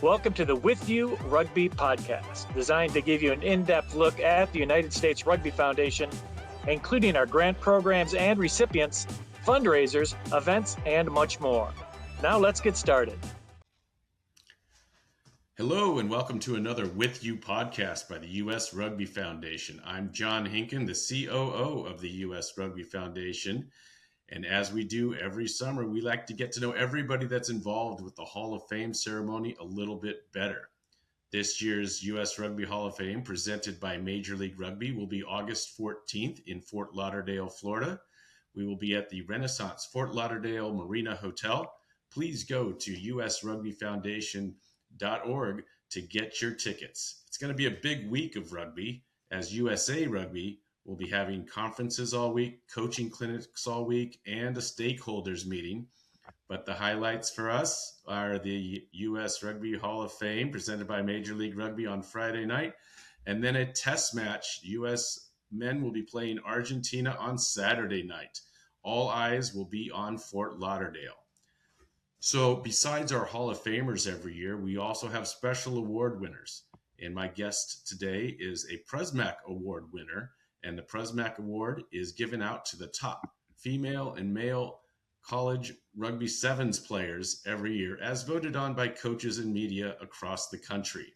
Welcome to the You Rugby Podcast, designed to give you an in-depth look at the United States Rugby Foundation, including our grant programs and recipients, fundraisers, events, and much more. Now let's get started. Hello and welcome to another With You podcast by the U.S. Rugby Foundation. I'm Jon Hinkin, the COO of the U.S. Rugby Foundation. And as we do every summer, we like to get to know everybody that's involved with the Hall of Fame ceremony a little bit better. This year's U.S. Rugby Hall of Fame, presented by Major League Rugby, will be August 14th in Fort Lauderdale, Florida. We will be at the Renaissance Fort Lauderdale Marina Hotel. Please go to usrugbyfoundation.org to get your tickets. It's going to be a big week of rugby, as USA Rugby will be having conferences all week, coaching clinics all week, and a stakeholders meeting. But the highlights for us are the U.S. Rugby Hall of Fame presented by Major League Rugby on Friday night, and then a test match. U.S. men will be playing Argentina on Saturday night. All eyes will be on Fort Lauderdale. So besides our Hall of Famers every year, we also have special award winners. And my guest today is a Prusmack Award winner. And the Prusmack Award is given out to the top female and male college rugby sevens players every year, as voted on by coaches and media across the country.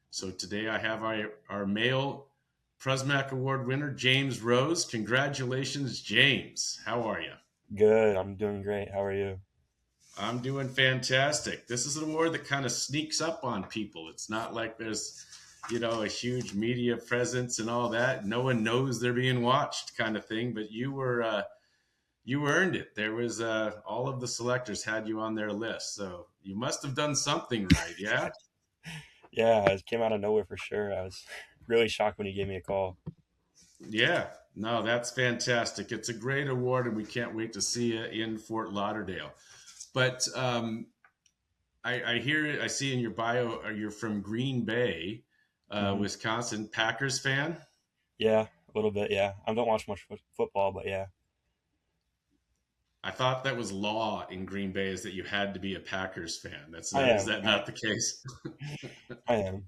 So today I have our male Prusmack Award winner, James Rose. Congratulations, James. How are you? Good. I'm doing great. How are you? I'm doing fantastic. This is an award that kind of sneaks up on people. It's not like there's a huge media presence and all that. No one knows they're being watched kind of thing, but you earned it. There was all of the selectors had you on their list. So you must have done something right. Yeah. Yeah. It came out of nowhere for sure. I was really shocked when you gave me a call. Yeah, no, that's fantastic. It's a great award and we can't wait to see you in Fort Lauderdale. But I see in your bio, you're from Green Bay, Wisconsin. Packers fan? Yeah, a little bit, yeah. I don't watch much football, but yeah. I thought that was law in Green Bay, is that you had to be a Packers fan. Is that not the case? I am.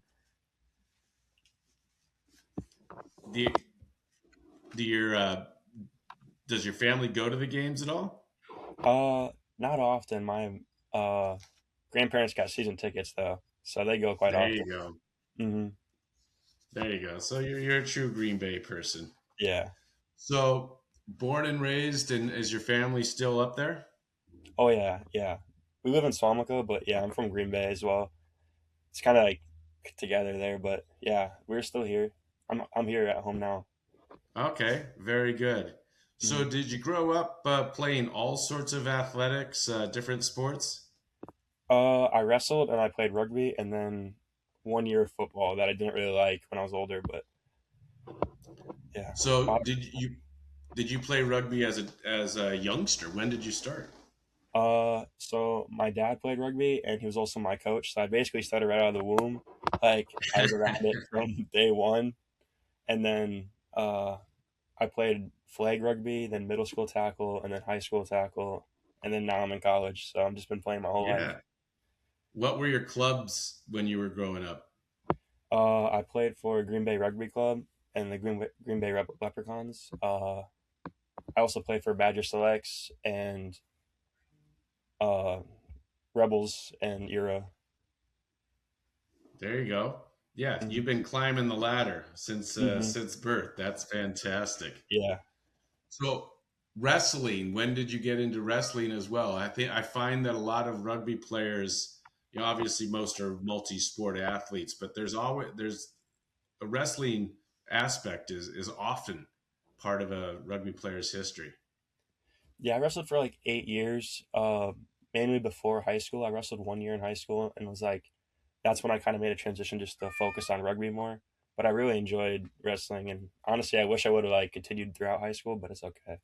Does your family go to the games at all? Not often. My grandparents got season tickets though, so they go quite often. There you go. Mm-hmm. There you go. So you're a true Green Bay person. Yeah. So born and raised, and is your family still up there? Oh yeah. We live in Swamico, but yeah, I'm from Green Bay as well. It's kind of like together there, but yeah, we're still here. I'm here at home now. Okay, very good. So did you grow up playing all sorts of athletics, different sports? I wrestled and I played rugby, and then 1 year of football that I didn't really like when I was older, but yeah. So did you play rugby as a youngster? When did you start? So my dad played rugby and he was also my coach, so I basically started right out of the womb. Like I was around it from day one, and then I played flag rugby, then middle school tackle, and then high school tackle, and then now I'm in college, so I've just been playing my whole life. What were your clubs when you were growing up? I played for Green Bay Rugby Club and the Green Bay Leprechauns. I also played for Badger Selects and Rebels and IRA. There you go. Yeah, you've been climbing the ladder since birth. That's fantastic. Yeah. So wrestling, when did you get into wrestling as well? I find that a lot of rugby players, obviously most are multi-sport athletes, but there's a wrestling aspect is often part of a rugby player's history. Yeah, I wrestled for like 8 years, mainly before high school. I wrestled 1 year in high school and was like, that's when I kind of made a transition just to focus on rugby more. But I really enjoyed wrestling, and honestly, I wish I would have continued throughout high school, but it's okay,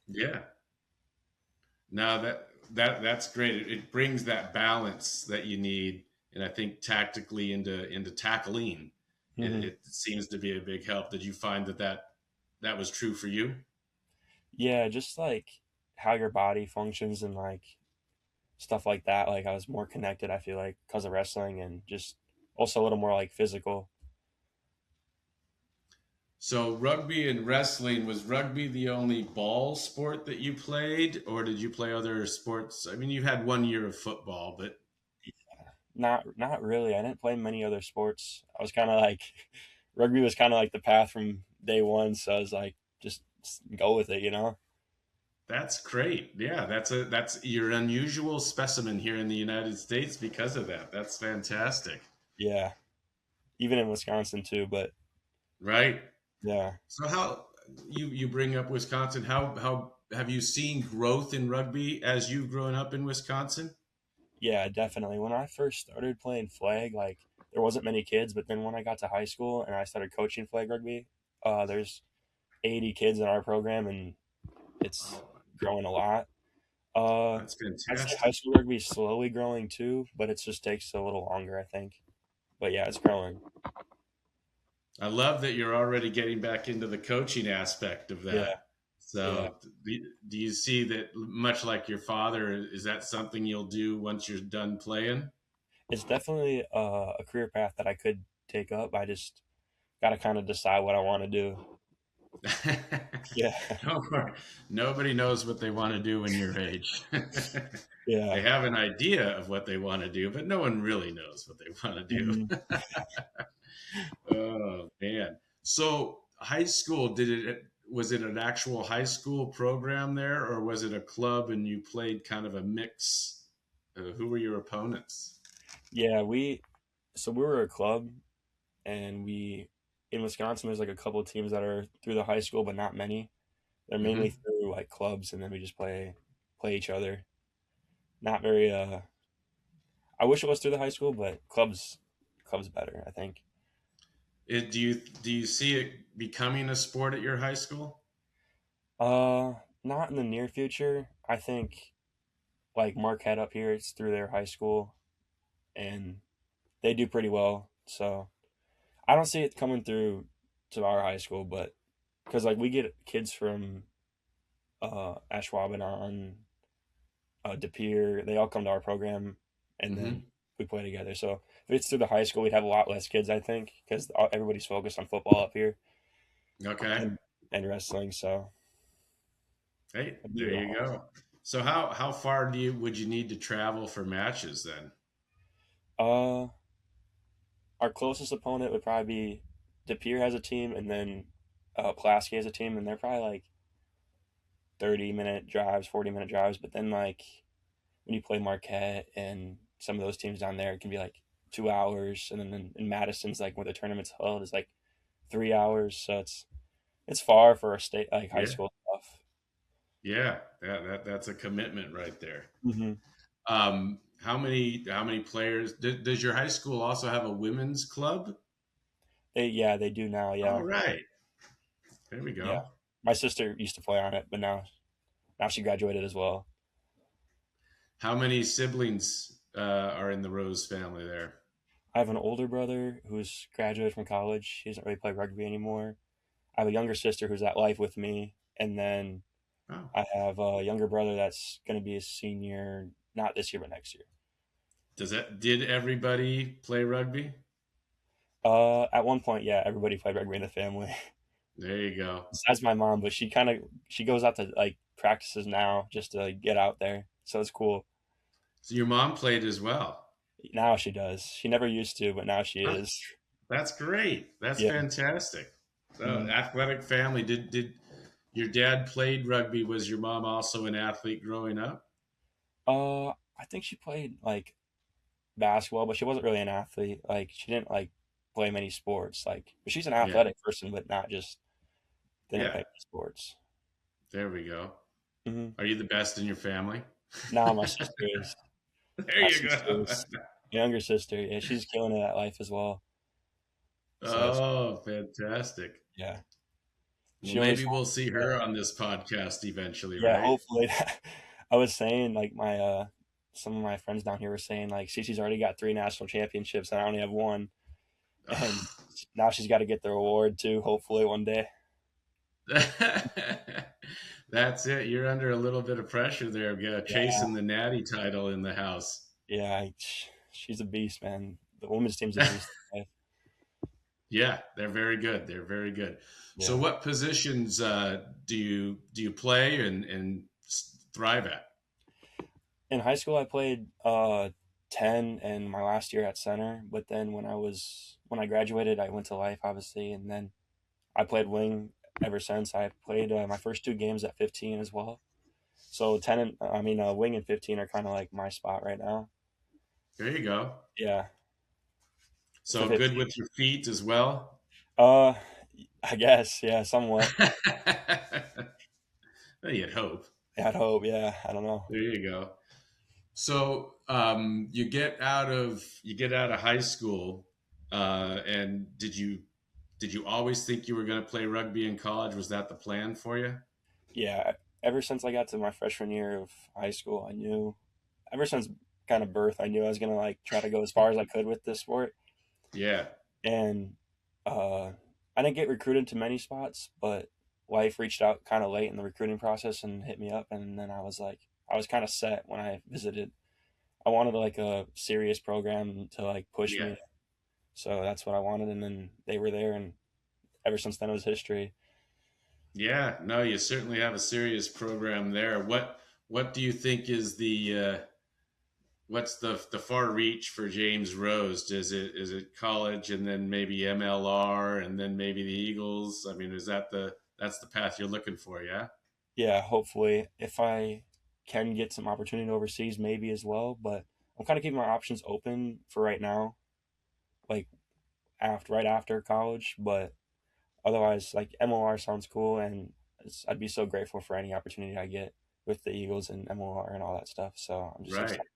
Yeah. No, that's great. It brings that balance that you need, and I think tactically into tackling, it seems to be a big help. Did you find that was true for you? Yeah, just how your body functions and stuff like that. Like I was more connected, I feel like, because of wrestling and just also a little more like physical. So rugby and wrestling, was rugby the only ball sport that you played, or did you play other sports? I mean, you had 1 year of football, but Not really. I didn't play many other sports. I was kind of like rugby was kind of like the path from day one, so I was like just go with it, you know? that's great. Yeah, that's you're an unusual specimen here in the United States because of that. That's fantastic. Yeah. Even in Wisconsin too, but Right? yeah. So how you bring up Wisconsin, how have you seen growth in rugby as you've grown up in Wisconsin? Yeah, definitely. When I first started playing flag, like there wasn't many kids, but then when I got to high school and I started coaching flag rugby, there's 80 kids in our program and it's Oh, growing a lot. Uh, that's I'd say high fantastic. school rugby is slowly growing too, but it just takes a little longer, I think. But yeah, it's growing. I love that you're already getting back into the coaching aspect of Yeah, that. yeah. So, do you see that much like your father? Is that something you'll do once you're done playing? It's definitely a career path that I could take up. I just got to kind of decide what I want to do. Yeah, Don't worry. Nobody knows what they want to do when you're age. yeah. They have an idea of what they want to do, but no one really knows what they want to Mhm. do. Oh man. So high school, did it was it an actual high school program there, or was it a club and you played kind of a mix? Who were your opponents? Yeah, we were a club and we in Wisconsin there's like a couple of teams that are through the high school but not many. They're mainly Hmm. through like clubs and then we just play each other. Not very I wish it was through the high school, but clubs better, I think. Do you see it becoming a sport at your high school? Uh Not in the near future. I think like Marquette up here it's through their high school and they do pretty well. So I don't see it coming through to our high school, but because like we get kids from Ashwaubenon, De Pere, they all come to our program, and then Hmm. we play together. So if it's through the high school, we'd have a lot less kids, I think, because everybody's focused on football up here Okay. and and wrestling. So Hey, it'd be a there little you hard. go. So how far would you need to travel for matches then? Uh, our closest opponent would probably be De Pere has a team, and then Pulaski has a team, and they're probably like 30-minute drives, 40-minute drives. But then like when you play Marquette and some of those teams down there, it can be like 2 hours, and then in Madison's like where the tournament's held is like 3 hours. So it's far for a state like high Yeah. school stuff. Yeah, that's a commitment right there. Hmm. How many players does your high school also have a women's club? They do now. All Yeah, right, there we yeah. go. My sister used to play on it, but now she graduated as well. How many siblings are in the Rose family there? I have an older brother who's graduated from college. He doesn't really play rugby anymore. I have a younger sister who's at life with me, and then Oh, I have a younger brother that's going to be a senior, not this year but next year. did everybody play rugby? At one point, yeah, everybody played rugby in the family. There you go. Besides my mom, but she goes out to like practices now just to like, get out there. So it's cool. So your mom played as well. Now she does. She never used to, but now she Huh, is. that's great. That's Yeah. fantastic. So, Mhm. athletic family. Did your dad played rugby? Was your mom also an athlete growing up? I think she played like basketball, but she wasn't really an athlete. Like she didn't like play many sports. Like, but she's an Yeah, athletic person, but not just didn't yeah. play many sports. There we go. Hmm. Are you the best in your family? Now my sister is. There My you sister go. is younger sister. Yeah, she's killing it at life as well. So it's Oh, fantastic. yeah. Well, She always maybe we'll see her on this podcast eventually, yeah, right? hopefully. I was saying like my some of my friends down here were saying like Cece's already got 3 national championships and I only have one, and now she's got to get the award too. Hopefully one day. That's it. You're under a little bit of pressure there, Yeah, chasing the natty title in the house. yeah, she's a beast, man. The women's team's a beast. Yeah, they're very good. They're very good. So, Yeah. what positions do you play and thrive at? In high school, I played 10 and my last year at center. But then when I graduated, I went to life, obviously, and then I played wing ever since. I played my first 2 games at 15 as well. So 10 and wing and 15 are kind of like my spot right now. There you go. Yeah, for So good 15. with your feet as well. Uh, I guess, yeah, somewhat. Well, you'd hope. I'd hope, yeah. I don't know. There you go. So you get out of high school, and did you always think you were going to play rugby in college? Was that the plan for you? Yeah, ever since I got to my freshman year of high school, I knew, ever since kind of birth, I knew I was gonna like try to go as far as I could with this sport. Yeah, And I didn't get recruited to many spots, but life reached out kind of late in the recruiting process and hit me up, and then I was kind of set when I visited. I wanted like a serious program to like push yeah, me, so that's what I wanted, and then they were there, and ever since then it was history. yeah. No, you certainly have a serious program there. What do you think is what's the far reach for James Rose? Is it college and then maybe MLR and then maybe the Eagles? I mean, that's the path you're looking for? Yeah. Yeah, hopefully, if I can get some opportunity overseas, maybe as well. But I'm kind of keeping my options open for right now, like right after college. But otherwise, like MLR sounds cool, and I'd be so grateful for any opportunity I get with the Eagles and MLR and all that stuff. So I'm just Right. excited.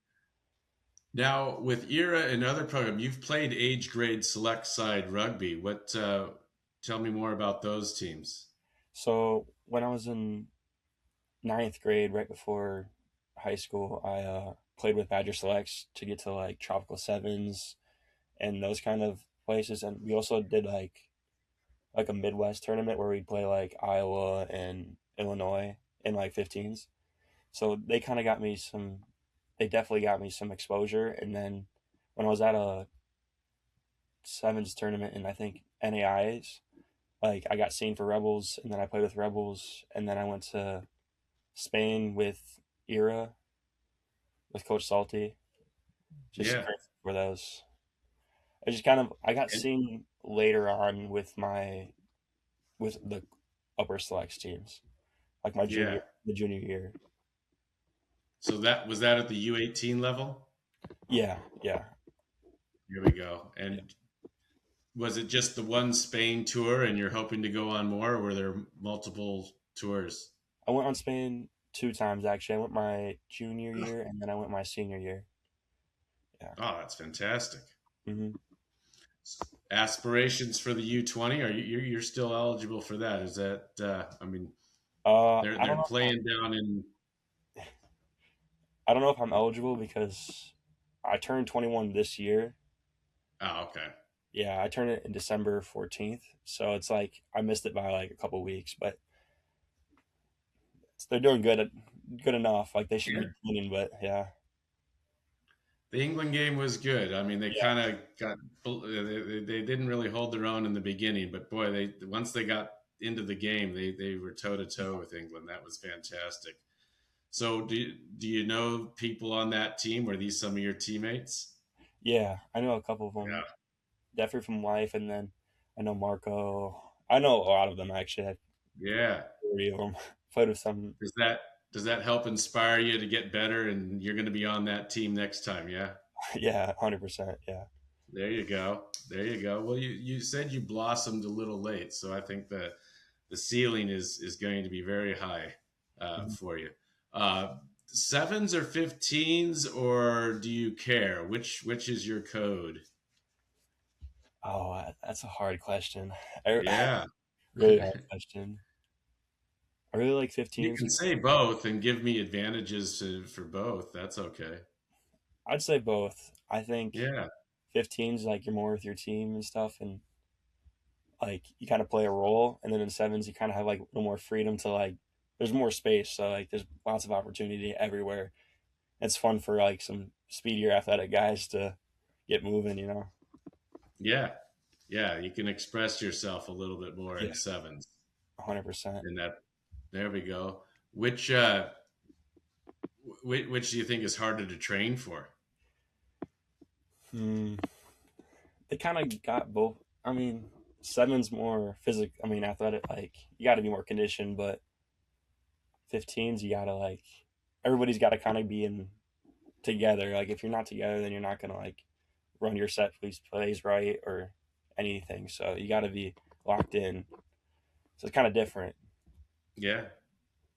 Now, with ERA and other program, you've played age grade select side rugby. Tell me more about those teams. So when I was in ninth grade, right before high school, I played with Badger Selects to get to like Tropical Sevens and those kind of places. And we also did like a Midwest tournament where we'd play like Iowa and Illinois in like 15s. So they definitely got me some exposure. And then when I was at a sevens tournament in I think NAIAs, like I got seen for Rebels, and then I played with Rebels, and then I went to Spain with IRA with Coach Salty. Just Yeah. grateful for those. I just kind of I got And, seen later on with the upper selects teams, like yeah. the junior year. So that was that at the U18 level? Yeah, yeah, Here we go. yeah. And was it just the one Spain tour and you're hoping to go on more, or were there multiple tours? I went on Spain 2 times actually. I went my junior year and then I went my senior year. Yeah. Oh, that's fantastic. hmm Aspirations for the U20? Are you're still eligible for that? Is that I mean, they're I don't they're know. playing down in. I don't know if I'm eligible because I turned 21 this year. Oh, okay. Yeah, I turned it in December 14th, so it's like I missed it by like a couple weeks, but they're doing good enough. Like they should Yeah. be winning, but yeah, The England game was good. I mean, they yeah, kind of they didn't really hold their own in the beginning, but boy, they once they got into the game, they were toe to toe with England. That was fantastic. So, do you know people on that team? Were these some of your teammates? yeah. I know a couple of Yeah. them, definitely from life, and then I know Marco. I know a lot of them actually. I have Yeah. 3 of them. Played with some. Does that help inspire you to get better, and you're going to be on that team next time? Yeah. Yeah, 100%. Yeah. There you go. There you go. Well, you said you blossomed a little late, so I think the ceiling is going to be very high Mhm. for you. Sevens or 15s, or do you care? Which is your code? Oh, that's a hard question. Yeah. Really hard question. I really like You 15s. can say both and give me advantages for both. That's okay. I'd say both. I think Yeah. 15s like you're more with your team and stuff, and like you kind of play a role, and then in sevens you kind of have like a little more freedom to like there's more space, so like there's lots of opportunity everywhere. It's fun for like some speedier athletic guys to get moving, you know. Yeah, yeah, you can express yourself a little bit more Yeah, in sevens. 100%. And that, there we go. Which do you think is harder to train for? Hmm. They kind of got both. I mean, seven's more physical. I mean, athletic. Like you got to be more conditioned, but 15s you gotta like everybody's got to kind of be in together. Like if you're not together, then you're not gonna like run your plays right or anything. So you got to be locked in. So it's kind of different. Yeah,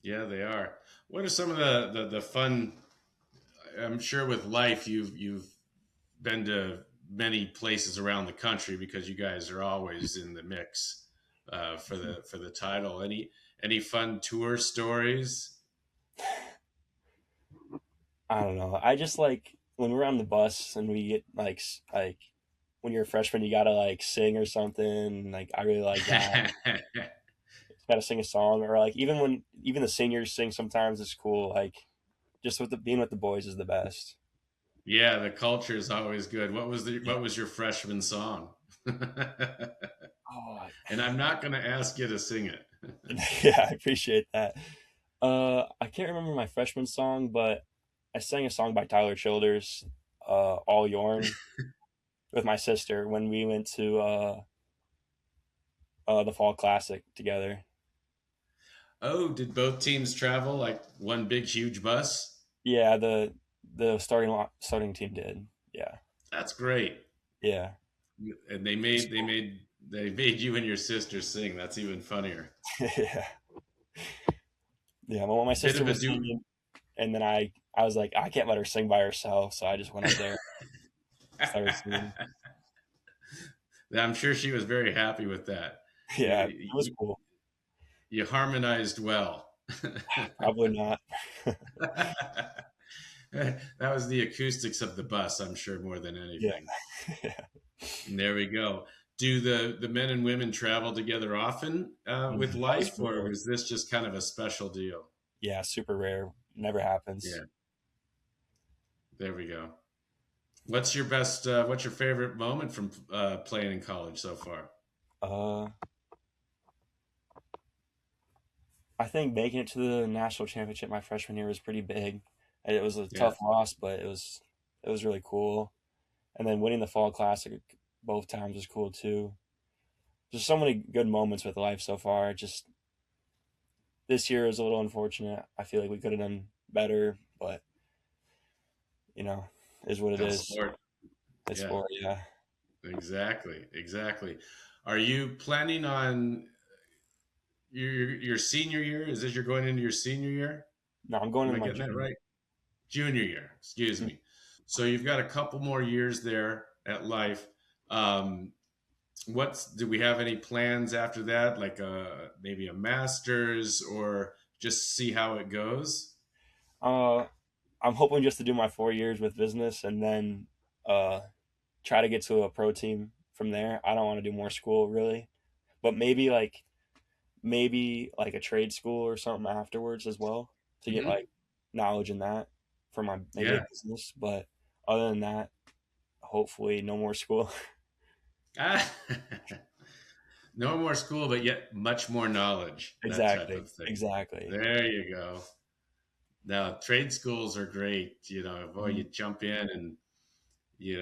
yeah, they are. What are some of the fun? I'm sure with life you've been to many places around the country because you guys are always in the mix for the title. Any fun tour stories? I don't know. I just like when we're on the bus and we get like when you're a freshman, you gotta like sing or something. Like I really like that. Gotta sing a song or like even the seniors sing sometimes. It's cool. Like just being with the boys is the best. Yeah, the culture is always good. Yeah. What was your freshman song? Oh, And I'm not going to ask you to sing it. yeah, I appreciate that. I can't remember my freshman song, but I sang a song by Tyler Childers, "All Yourn," with my sister when we went to the fall classic together. Oh, did both teams travel like one big huge bus? Yeah, the starting team did. Yeah, That's great. yeah, And it's cool. they made you and your sister sing. That's even funnier. Yeah, yeah. Well, when my Bit sister of a was do. singing, and then I was like, I can't let her sing by herself, so I just went up there, started singing. I'm sure she was very happy with that. Yeah, it was You, cool. you harmonized well. Probably not. That was the acoustics of the bus, I'm sure, more than Yeah, anything. yeah. There we go. Do the men and women travel together often with That was life, or rare. was this just kind of a special deal? Yeah, super rare. Never happens. Yeah, there we go. What's your best? What's your favorite moment from playing in college so far? Uh, I think making it to the national championship my freshman year was pretty big. And it was a Yeah, tough loss, but it was really cool. And then winning the fall classic both times was cool too. Just so many good moments with life so far. Just this year is a little unfortunate. I feel like we could have done better, but you know, is what it tough is. sport. It's Yeah, sport, yeah. exactly, exactly. Are you planning on your senior year? Is this you're going into your senior year? No, I'm going Am in I my getting that junior. right? Junior year, excuse me. So you've got a couple more years there at life. Um, do we have any plans after that, like maybe a master's or just see how it goes? Uh, I'm hoping just to do my 4 years with business and then uh, try to get to a pro team from there. I don't want to do more school really, but maybe like a trade school or something afterwards as well to get Hmm. like knowledge in that for my maybe a Yeah. business. But other than that, hopefully no more school. Ah, no more school, but yet much more knowledge, that type Exactly, of thing. exactly. There you go. Now, trade schools are great. Boy, Mhm. you jump in and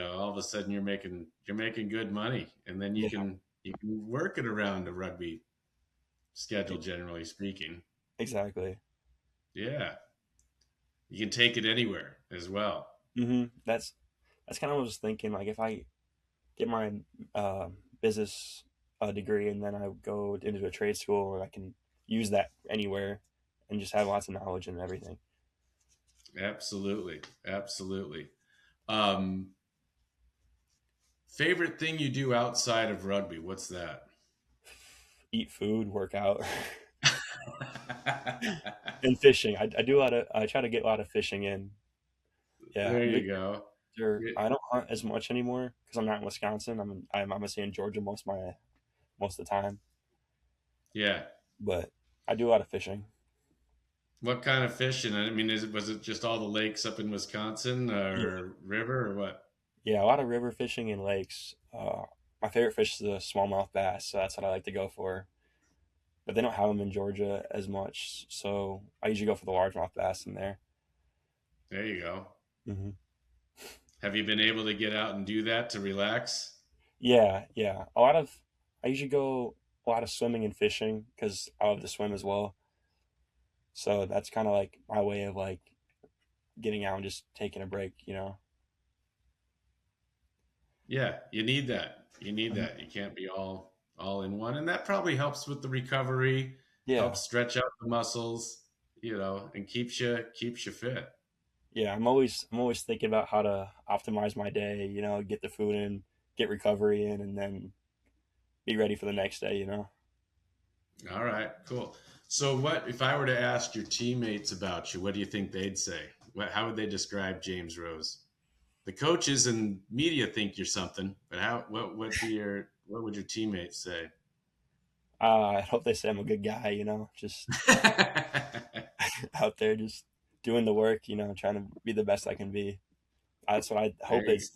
all of a sudden you're making good money, and then Yeah, you can work it around a rugby schedule, generally speaking. exactly. Yeah, you can take it anywhere as well. That's kind of what I was thinking. Like if I get my uh, business degree and then I go into a trade school and I can use that anywhere and just have lots of knowledge and everything. Absolutely, absolutely. Um, Favorite thing you do outside of rugby? What's that? Eat food, work out, and fishing. I do a lot of. I try to get a lot of fishing in. Yeah, There you go. I don't hunt as much anymore because I'm not in Wisconsin. I'm obviously in Georgia most of the time, Yeah. but I do a lot of fishing. What kind of fishing? I mean, was it just all the lakes up in Wisconsin Yeah, or river or what? yeah, a lot of river fishing and lakes. My favorite fish is the smallmouth bass, so that's what I like to go for. But they don't have them in Georgia as much, so I usually go for the largemouth bass in there. There you go. Hmm. Have you been able to get out and do that to relax? Yeah, yeah. I usually go a lot of swimming and fishing because I love to swim as well. So that's kind of like my way of like getting out and just taking a break, you know? Yeah, you need that. You need Mhm. that. You can't be all in one, and that probably helps with the recovery, Yeah, helps stretch out the muscles, and keeps you fit. yeah. I'm always thinking about how to optimize my day, you know, get the food in, get recovery in, and then be ready for the next day, you know? All right, cool. So, what if I were to ask your teammates about you? What do you think they'd say? How would they describe James Rose? The coaches and media think you're something, but what would your teammates say? I hope they say I'm a good guy, you know, just out there just doing the work, you know, trying to be the best I can be. That's what I hope There you- is.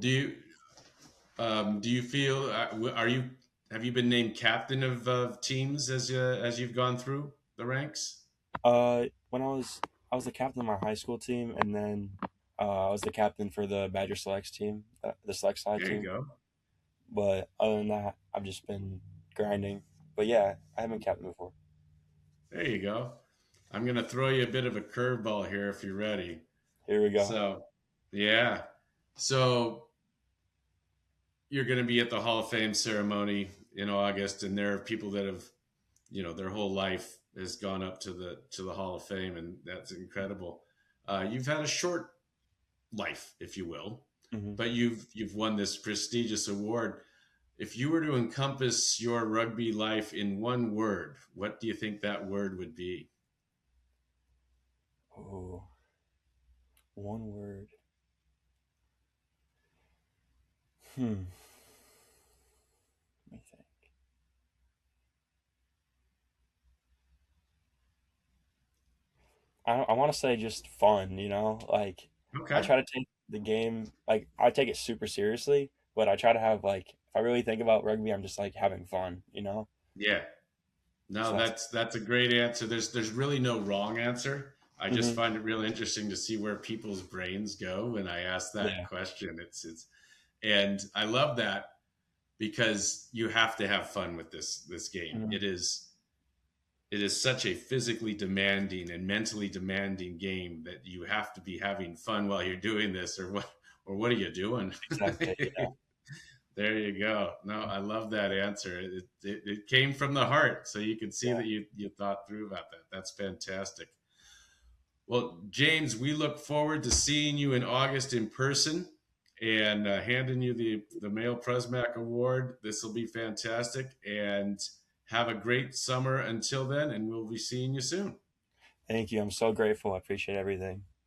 do you do you feel are you have you been named captain of teams as you've gone through the ranks? When I was the captain of my high school team, and then I was the captain for the Badger Selects team, the Select Side There you team. go. But other than that, I've just been grinding. But yeah, I haven't been captain before. There you go. I'm going to throw you a bit of a curveball here if you're ready. Here we go. So, yeah. So, you're going to be at the Hall of Fame ceremony in August, and there are people that have, their whole life has gone up to the Hall of Fame, and that's incredible. You've had a short life, if you will, Hmm. but you've won this prestigious award. If you were to encompass your rugby life in one word, what do you think that word would be? Oh, one word. Hmm. Let me think. I want to say just fun, you know? Like, I Okay. try to take the game, like, I take it super seriously, but I try to have, like, if I really think about rugby, I'm just like having fun, you know? Yeah. No, So that's, that's a great answer. There's really no wrong answer. I just hmm, find it real interesting to see where people's brains go when I ask that yeah. question. It's and I love that because you have to have fun with this game. Mhm. It is such a physically demanding and mentally demanding game that you have to be having fun while you're doing this, or what are you doing? Exactly. Yeah. There you go. No, I love that answer. It came from the heart, so you can see Yeah. that you thought through about that. That's fantastic. Well, James, we look forward to seeing you in August in person and handing you the Male Prusmack Award. This will be fantastic. And have a great summer until then, and we'll be seeing you soon. Thank you. I'm so grateful. I appreciate everything.